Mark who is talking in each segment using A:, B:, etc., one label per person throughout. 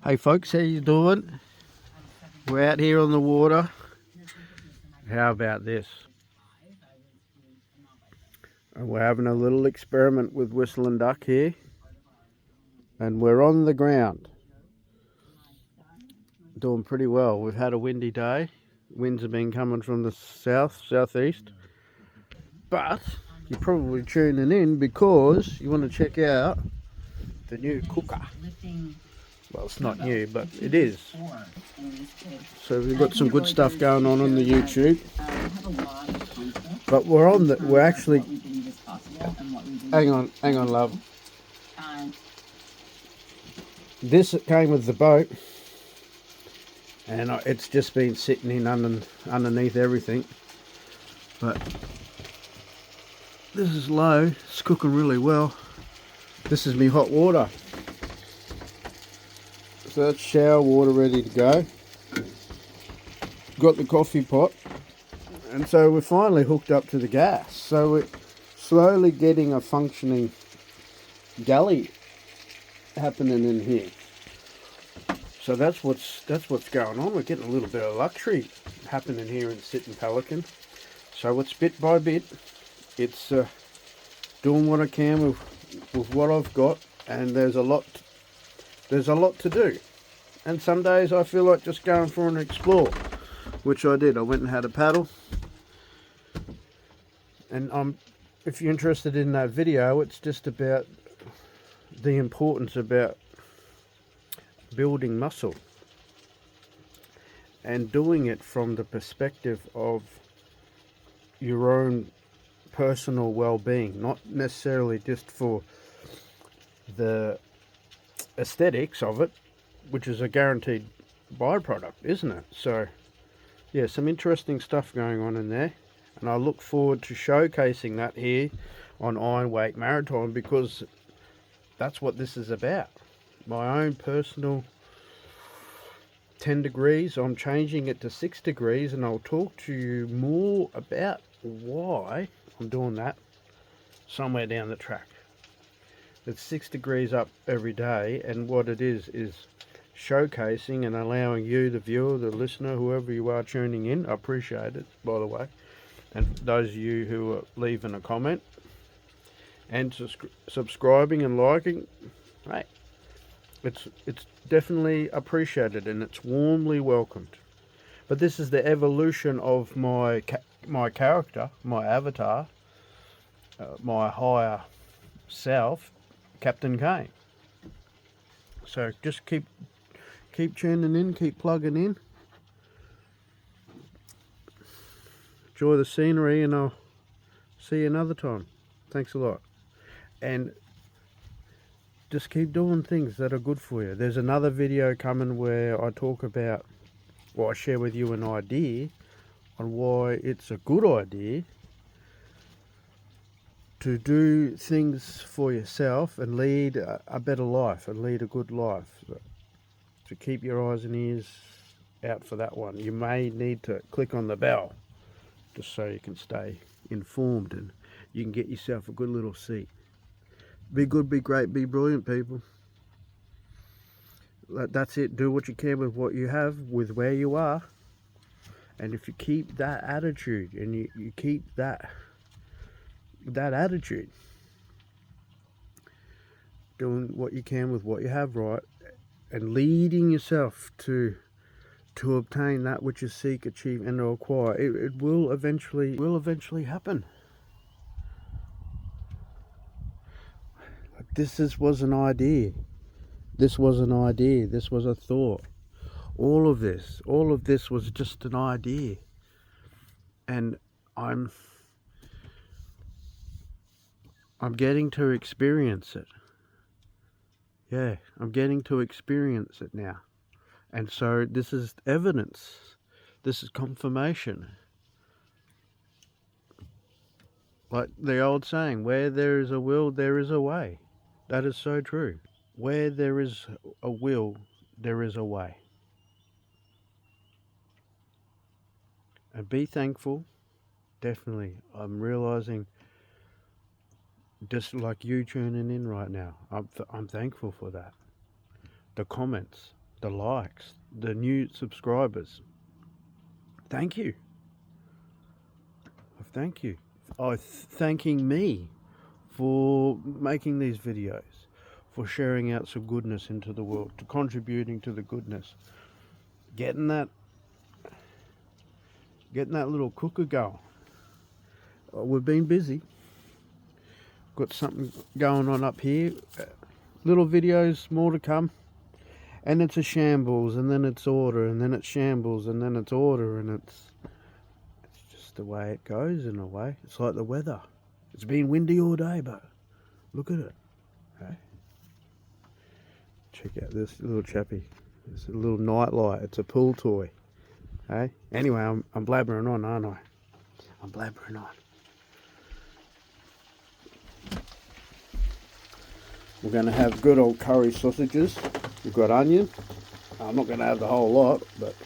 A: Hey folks, how you doing? We're out here on the water. How about this? And we're having a little experiment with whistling duck here. And we're on the ground. Doing pretty well. We've had a windy day. Winds have been coming from the southeast. But you're probably tuning in because you want to check out the new cooker. Well, it's not new, but it is. So we've got some good stuff going on the YouTube. But we're actually, hang on, love. This came with the boat, and it's just been sitting in underneath everything. But this is low. It's cooking really well. This is me hot water. So that's shower water ready to go. Got the coffee pot, and so we're finally hooked up to the gas. So we're slowly getting a functioning galley happening in here. So that's what's going on. We're getting a little bit of luxury happening here in Sitting Pelican. So it's bit by bit. It's doing what I can with what I've got, and there's a lot to do. And some days I feel like just going for an explore, which I did. I went and had a paddle. And if you're interested in that video, it's just about the importance about building muscle and doing it from the perspective of your own personal well-being, not necessarily just for the aesthetics of it, which is a guaranteed byproduct, isn't it? So yeah, some interesting stuff going on in there, and I look forward to showcasing that here on Iron Wake Maritime, because that's what this is about. My own personal 10 degrees, I'm changing it to 6 degrees, and I'll talk to you more about why I'm doing that somewhere down the track. It's 6 degrees up every day, and what it is showcasing and allowing you, the viewer, the listener, whoever you are tuning in, I appreciate it, by the way, and those of you who are leaving a comment and subscribing and liking, right? It's definitely appreciated, and it's warmly welcomed. But this is the evolution of my character, my avatar, my higher self, Captain Kane. So just keep tuning in, keep plugging in. Enjoy the scenery, and I'll see you another time. Thanks a lot. And just keep doing things that are good for you. There's another video coming where I talk about, well, I share with you an idea on why it's a good idea to do things for yourself and lead a better life and lead a good life. So keep your eyes and ears out for that one. You may need to click on the bell just so you can stay informed and you can get yourself a good little seat. Be good, be great, be brilliant, people. That's it. Do what you can with what you have, with where you are. And if you keep that attitude, and you keep that attitude, doing what you can with what you have, right, and leading yourself to obtain that which you seek, achieve, and acquire, it will eventually happen. This was an idea. This was an idea. This was a thought. All of this was just an idea. And I'm getting to experience it. Yeah, I'm getting to experience it now. And so this is evidence. This is confirmation. Like the old saying, where there is a will, there is a way. That is so true. Where there is a will, there is a way. And be thankful. Definitely. I'm realizing, just like you tuning in right now, I'm thankful for that. The comments, the likes, the new subscribers. Thank you. Thank you. Thanking me for making these videos, for sharing out some goodness into the world, to contributing to the goodness, getting that little cooker going. We've been busy. Got something going on up here. Little videos, more to come. And it's a shambles, and then it's order, and then it's shambles, and then it's order, and it's just the way it goes in a way. It's like the weather. It's been windy all day, but look at it. Okay? Check out this little chappy. It's a little night light. It's a pool toy. Okay? Anyway, I'm blabbering on, aren't I? I'm blabbering on. We're going to have good old curry sausages. We've got onion. I'm not going to have the whole lot, but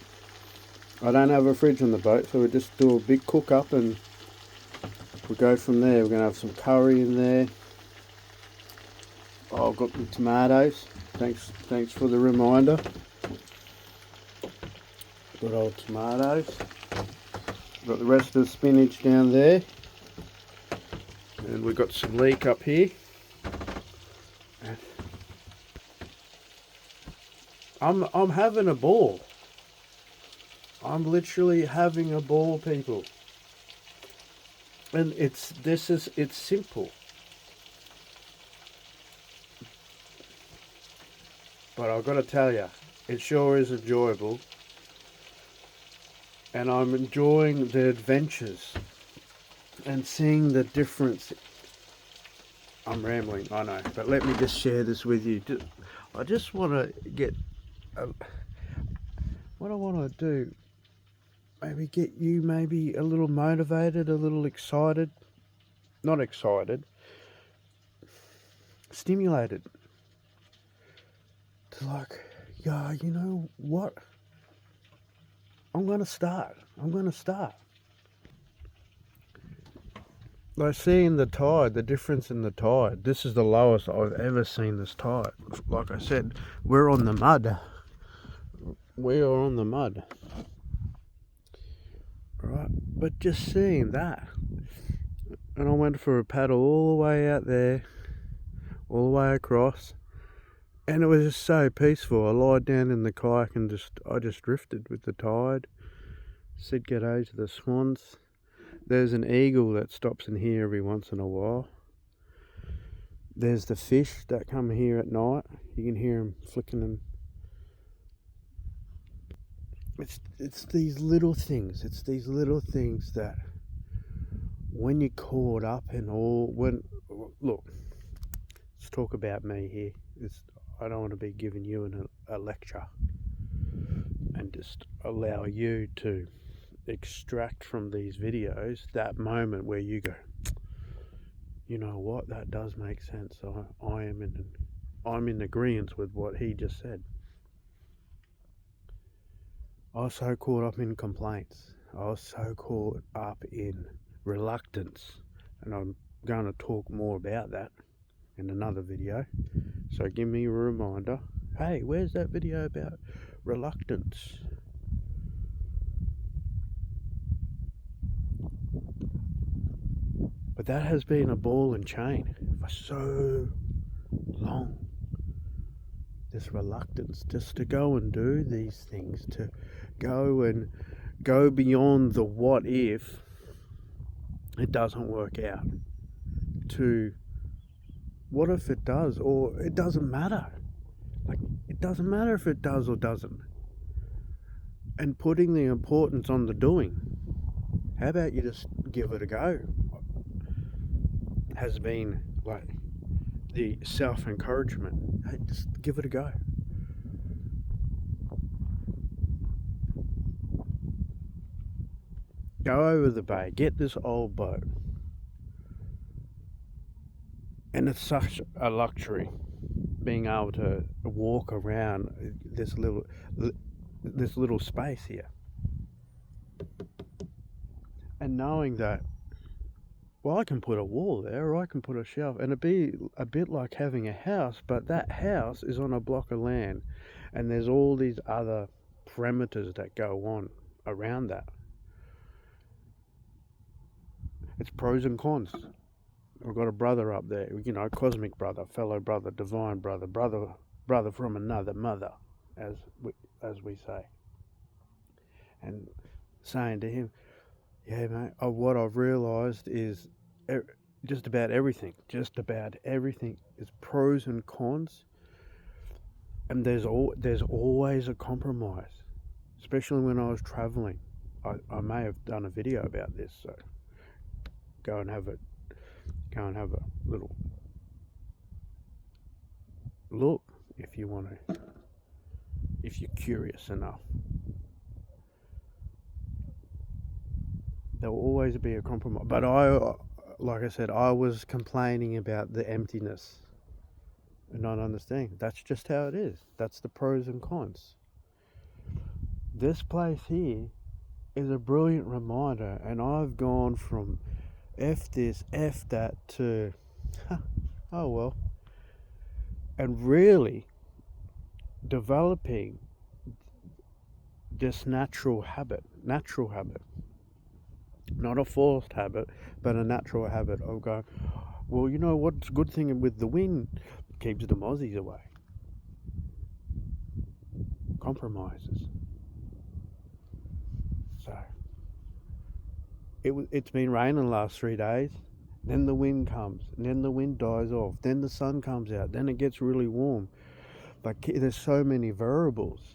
A: I don't have a fridge on the boat, so we just do a big cook up and we go from there. We're going to have some curry in there. Oh, I've got the tomatoes. Thanks for the reminder. Good old tomatoes. Got the rest of the spinach down there. And we've got some leek up here. I'm having a ball. I'm literally having a ball, people. And it's simple. But I've got to tell you, it sure is enjoyable. And I'm enjoying the adventures and seeing the difference. I'm rambling, I know, but let me just share this with you. I just want to get what I want to do, maybe get you maybe a little motivated, a little excited, not excited, stimulated to like, yeah, you know what, I'm going to start. Like seeing the tide, the difference in the tide. This is the lowest I've ever seen this tide. Like I said, we're on the mud. We are on the mud. Right, but just seeing that. And I went for a paddle all the way out there, all the way across. And it was just so peaceful. I lied down in the kayak and I just drifted with the tide. Said g'day to the swans. There's an eagle that stops in here every once in a while. There's the fish that come here at night. You can hear them flicking them. It's these little things. It's these little things that when you're caught up in all... Look, let's talk about me here. I don't want to be giving you a lecture and just allow you to extract from these videos that moment where you go, you know what, that does make sense. I'm in agreement with what he just said. I was so caught up in complaints. I was so caught up in reluctance, and I'm going to talk more about that in another video. So give me a reminder. Hey, where's that video about reluctance? But that has been a ball and chain for so long. This reluctance just to go and do these things, to go beyond the what if it doesn't work out, to what if it does, or it doesn't matter. Like, it doesn't matter if it does or doesn't. And putting the importance on the doing. How about you just give it a go? Has been like the self-encouragement. Hey, just give it a go. Go over the bay, get this old boat. And it's such a luxury being able to walk around this little space here. And knowing that, well, I can put a wall there, or I can put a shelf, and it'd be a bit like having a house, but that house is on a block of land, And there's all these other parameters that go on around that. It's pros and cons. I've got a brother up there, cosmic brother, fellow brother, divine brother, brother from another mother, as we say. And saying to him, yeah, mate, what I've realised is just about everything is pros and cons, and there's always a compromise, especially when I was travelling. I may have done a video about this, so go and have a little look if you want to, if you're curious enough. There will always be a compromise, but like I said, I was complaining about the emptiness and not understanding. That's just how it is. That's the pros and cons. This place here is a brilliant reminder, and I've gone from F this, F that to oh well, and really developing this natural habit, not a forced habit, but a natural habit of going, well, you know what's a good thing with the wind? Keeps the mozzies away. Compromises. So it's been raining the last 3 days, then the wind comes, and then the wind dies off, then the sun comes out, then it gets really warm. Like, there's so many variables.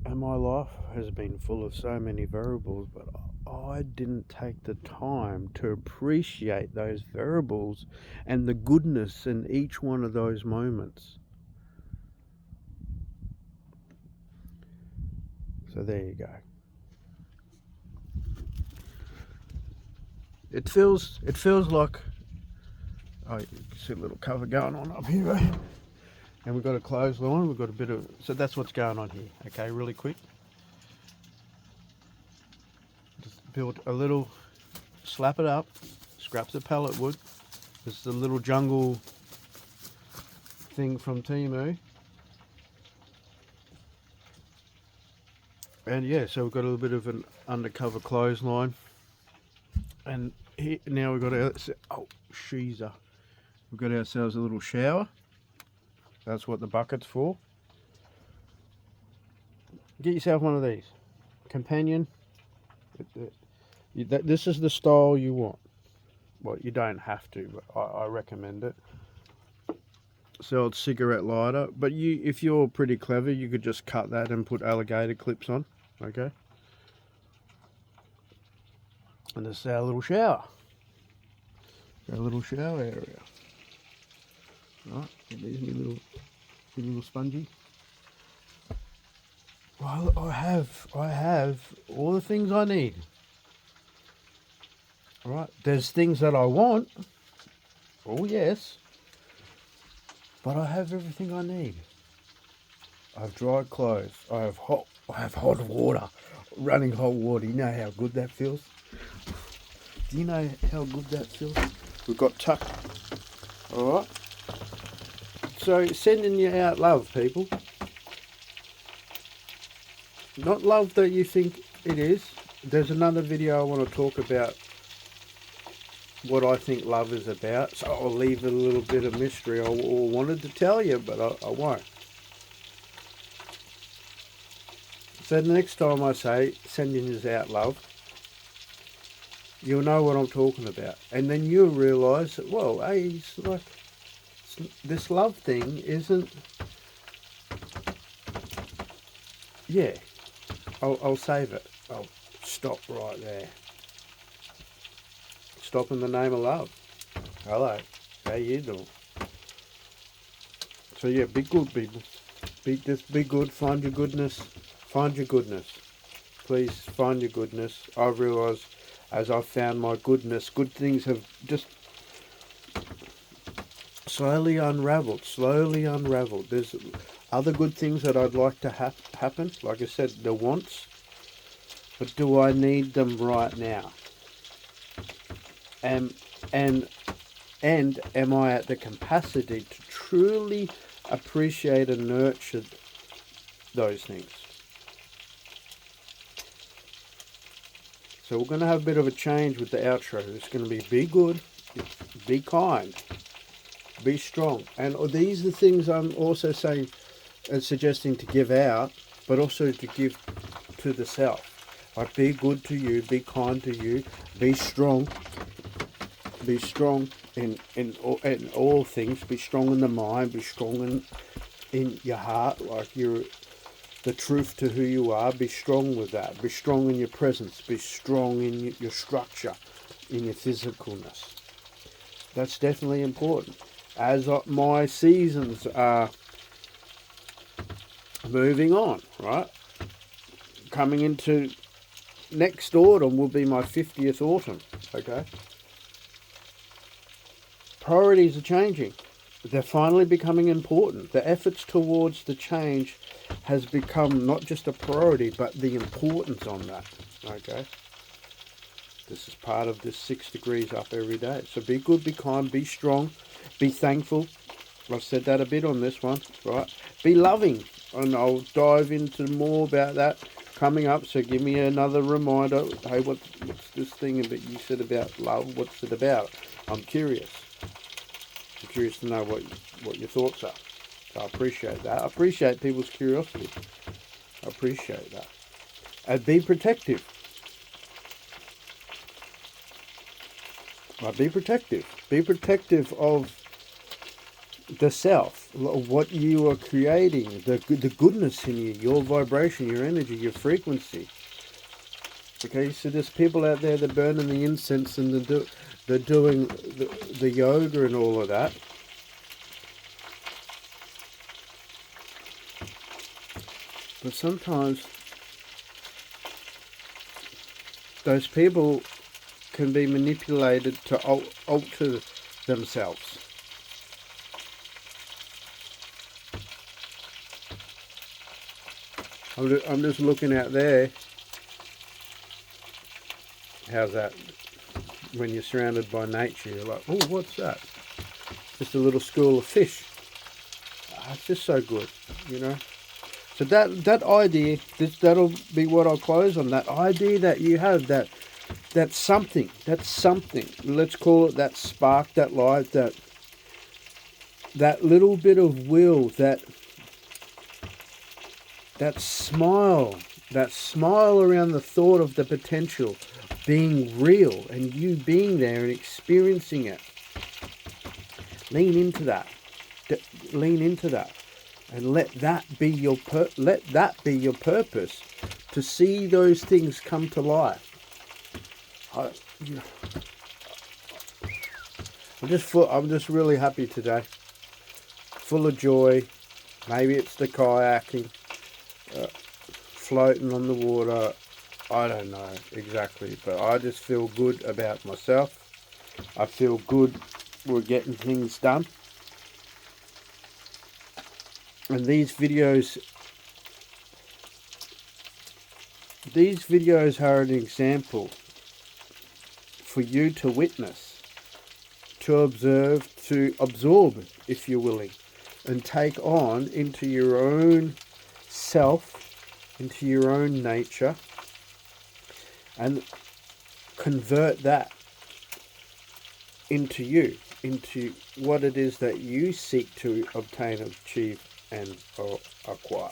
A: And my life has been full of so many variables, but I didn't take the time to appreciate those variables and the goodness in each one of those moments. So there you go. It feels like, oh, you can see a little cover going on up here, right? And we've got a clothesline, we've got a bit of, so that's what's going on here. Okay, really quick. Just build a little, slap it up, scraps of pallet wood. This is a little jungle thing from Temu. And yeah, so we've got a little bit of an undercover clothesline. And here, now we've got we've got ourselves a little shower. That's what the bucket's for. Get yourself one of these. Companion. This is the style you want. Well, you don't have to, but I recommend it. So it's cigarette lighter, but if you're pretty clever, you could just cut that and put alligator clips on. Okay. And this is our little shower. Our little shower area. Right, there's my little spongy. Well, I have all the things I need. All right, there's things that I want. Oh yes, but I have everything I need. I have dry clothes. I have hot water, running hot water. You know how good that feels. Do you know how good that feels? We've got tuck. All right. So sending you out love, people. Not love that you think it is. There's another video I want to talk about what I think love is about. So I'll leave a little bit of mystery. I wanted to tell you, but I won't. So the next time I say sending you out love, you'll know what I'm talking about. And then you'll realise that, well, hey, it's like, this love thing isn't, yeah, I'll save it. I'll stop right there. Stop in the name of love. Hello, how you doing? So yeah, be good, people. Be good, find your goodness. Find your goodness. Please find your goodness. I realise as I've found my goodness, good things have just slowly unraveled. There's other good things that I'd like to happen. Like I said, the wants. But do I need them right now? And am I at the capacity to truly appreciate and nurture those things. So we're going to have a bit of a change with the outro. It's going to be good, be kind, be strong. And these are the things I'm also saying and suggesting to give out, but also to give to the self. Like, be good to you, be kind to you, be strong in all things. Be strong in the mind, be strong in your heart, like you're the truth to who you are. Be strong with that. Be strong in your presence. Be strong in your structure, in your physicalness. That's definitely important. As my seasons are moving on, right? Coming into next autumn will be my 50th autumn, okay? Priorities are changing. They're finally becoming important. The efforts towards the change has become not just a priority, but the importance on that, okay? This is part of this 6 degrees up every day. So be good, be kind, be strong, be thankful. I've said that a bit on this one, right? Be loving, and I'll dive into more about that coming up. So give me another reminder. Hey, what's this thing that you said about love? What's it about? I'm curious. I'm curious to know what your thoughts are. So I appreciate that. I appreciate people's curiosity. I appreciate that. And be protective. Be protective. Be protective of the self, of what you are creating, the goodness in you, your vibration, your energy, your frequency. Okay, so there's people out there that are burning the incense and they're doing the yoga and all of that. But sometimes those people can be manipulated to alter themselves. I'm just looking out there. How's that? When you're surrounded by nature, you're like, oh, what's that? Just a little school of fish. It's just so good, you know. So that idea, that'll be what I'll close on. That idea that you have, that's something. Let's call it that spark, that light, that little bit of will, that smile around the thought of the potential being real and you being there and experiencing it. Lean into that. And let that be your purpose, to see those things come to life. I'm just really happy today, full of joy. Maybe it's the kayaking, floating on the water. I don't know exactly, but I just feel good about myself. I feel good we're getting things done. And these videos are an example for you to witness, to observe, to absorb, if you're willing, and take on into your own self, into your own nature, and convert that into you, into what it is that you seek to obtain, achieve, and acquire.